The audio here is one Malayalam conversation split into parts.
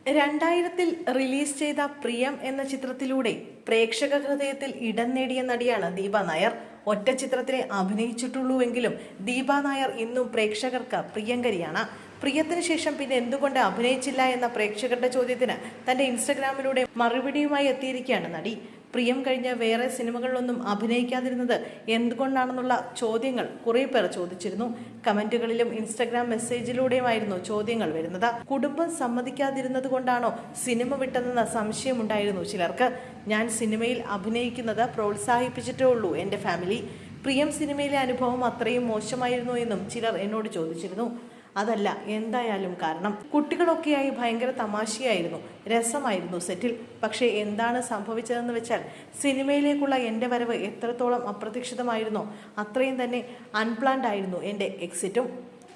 2000-ൽ റിലീസ് ചെയ്ത പ്രിയം എന്ന ചിത്രത്തിലൂടെ പ്രേക്ഷക ഹൃദയത്തിൽ ഇടം നേടിയ നടിയാണ് ദീപ നായർ. ഒറ്റ ചിത്രത്തിലെ അഭിനയിച്ചിട്ടുള്ളൂവെങ്കിലും ദീപ നായർ ഇന്നും പ്രേക്ഷകർക്ക് പ്രിയങ്കരിയാണ്. പ്രിയത്തിന് ശേഷം പിന്നെ എന്തുകൊണ്ട് അഭിനയിച്ചില്ല എന്ന പ്രേക്ഷകരുടെ ചോദ്യത്തിന് തന്റെ ഇൻസ്റ്റഗ്രാമിലൂടെ മറുപടിയുമായി എത്തിയിരിക്കുകയാണ് നടി. പ്രിയം കഴിഞ്ഞ വേറെ സിനിമകളിലൊന്നും അഭിനയിക്കാതിരുന്നത് എന്തുകൊണ്ടാണെന്നുള്ള ചോദ്യങ്ങൾ കുറെ പേർ ചോദിച്ചിരുന്നു. കമന്റുകളിലും ഇൻസ്റ്റഗ്രാം മെസ്സേജിലൂടെയുമായിരുന്നു ചോദ്യങ്ങൾ വരുന്നത്. കുടുംബം സമ്മതിക്കാതിരുന്നത് കൊണ്ടാണോ സിനിമ വിട്ടതെന്ന സംശയമുണ്ടായിരുന്നു ചിലർക്ക്. ഞാൻ സിനിമയിൽ അഭിനയിക്കുന്നത് പ്രോത്സാഹിപ്പിച്ചിട്ടേ ഉള്ളൂ എൻ്റെ ഫാമിലി. പ്രിയം സിനിമയിലെ അനുഭവം അത്രയും മോശമായിരുന്നു എന്നും ചിലർ എന്നോട് ചോദിച്ചിരുന്നു. അതല്ല എന്തായാലും കാരണം. കുട്ടികളൊക്കെയായി ഭയങ്കര തമാശയായിരുന്നു, രസമായിരുന്നു സെറ്റിൽ. പക്ഷേ എന്താണ് സംഭവിച്ചതെന്ന് വെച്ചാൽ സിനിമയിലേക്കുള്ള എൻ്റെ വരവ് എത്രത്തോളം അപ്രതീക്ഷിതമായിരുന്നോ അത്രയും തന്നെ അൺപ്ലാൻഡ് ആയിരുന്നു എൻ്റെ എക്സിറ്റും.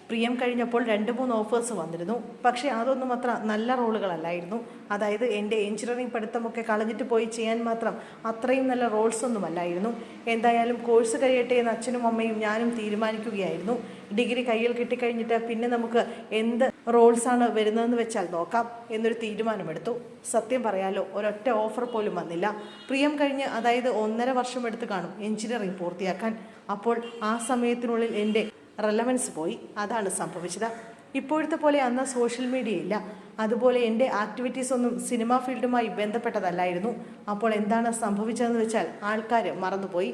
പ്രിയം കഴിഞ്ഞപ്പോൾ 2-3 ഓഫേഴ്സ് വന്നിരുന്നു. പക്ഷേ അതൊന്നും അത്ര നല്ല റോളുകളല്ലായിരുന്നു. അതായത് എൻ്റെ എഞ്ചിനീയറിംഗ് പഠിത്തമൊക്കെ കളഞ്ഞിട്ട് പോയി ചെയ്യാൻ മാത്രം അത്രയും നല്ല റോൾസ് ഒന്നും അല്ലായിരുന്നു. എന്തായാലും കോഴ്സ് കഴിയട്ടെ എന്ന് അച്ഛനും അമ്മയും ഞാനും തീരുമാനിക്കുകയായിരുന്നു. ഡിഗ്രി കയ്യിൽ കിട്ടിക്കഴിഞ്ഞിട്ട് പിന്നെ നമുക്ക് എന്ത് റോൾസാണ് വരുന്നതെന്ന് വെച്ചാൽ നോക്കാം എന്നൊരു തീരുമാനമെടുത്തു. സത്യം പറയാലോ, ഒരൊറ്റ ഓഫർ പോലും വന്നില്ല. പ്രിയം കഴിഞ്ഞ് അതായത് 1.5 വർഷം എടുത്ത് കാണും എഞ്ചിനീയറിംഗ് പൂർത്തിയാക്കാൻ. അപ്പോൾ ആ സമയത്തിനുള്ളിൽ എൻ്റെ റെലവൻസ് പോയി. അതാണ് സംഭവിച്ചത്. ഇപ്പോഴത്തെ പോലെ അന്ന് സോഷ്യൽ മീഡിയ ഇല്ല. അതുപോലെ എൻ്റെ ആക്ടിവിറ്റീസ് ഒന്നും സിനിമാ ഫീൽഡുമായി ബന്ധപ്പെട്ടതല്ലായിരുന്നു. അപ്പോൾ എന്താണ് സംഭവിച്ചതെന്ന് വെച്ചാൽ ആൾക്കാർ മറന്നുപോയി.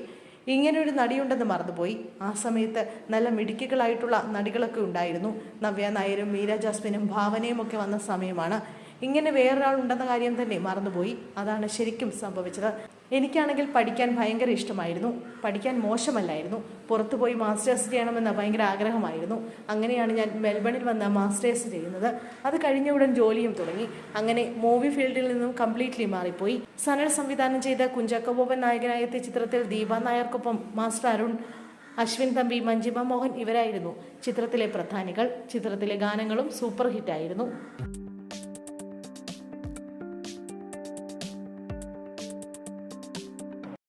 ഇങ്ങനൊരു നടിയുണ്ടെന്ന് മറന്നുപോയി. ആ സമയത്ത് നല്ല മിടുക്കികളായിട്ടുള്ള നടികളൊക്കെ ഉണ്ടായിരുന്നു. നവ്യ നായരും മീര ജാസ്മിനും ഭാവനയും ഒക്കെ വന്ന സമയമാണ്. ഇങ്ങനെ വേറൊരാളുണ്ടെന്ന കാര്യം തന്നെ മറന്നുപോയി. അതാണ് ശരിക്കും സംഭവിച്ചത്. എനിക്കാണെങ്കിൽ പഠിക്കാൻ ഭയങ്കര ഇഷ്ടമായിരുന്നു. പഠിക്കാൻ മോശമല്ലായിരുന്നു. പുറത്തുപോയി മാസ്റ്റേഴ്സ് ചെയ്യണമെന്ന് ഭയങ്കര ആഗ്രഹമായിരുന്നു. അങ്ങനെയാണ് ഞാൻ മെൽബണിൽ വന്ന് മാസ്റ്റേഴ്സ് ചെയ്യുന്നത്. അത് കഴിഞ്ഞ ഉടൻ ജോലിയും തുടങ്ങി. അങ്ങനെ മൂവി ഫീൽഡിൽ നിന്നും കംപ്ലീറ്റ്ലി മാറിപ്പോയി. സനൽ സംവിധാനം ചെയ്ത കുഞ്ചാക്കോ ബോബൻ നായകനായ എത്തിയ ചിത്രത്തിൽ ദീപ നായർക്കൊപ്പം മാസ്റ്റർ അരുൺ, അശ്വിൻ തമ്പി, മഞ്ജിമ മോഹൻ ഇവരായിരുന്നു ചിത്രത്തിലെ പ്രധാനികൾ. ചിത്രത്തിലെ ഗാനങ്ങളും സൂപ്പർ ഹിറ്റായിരുന്നു.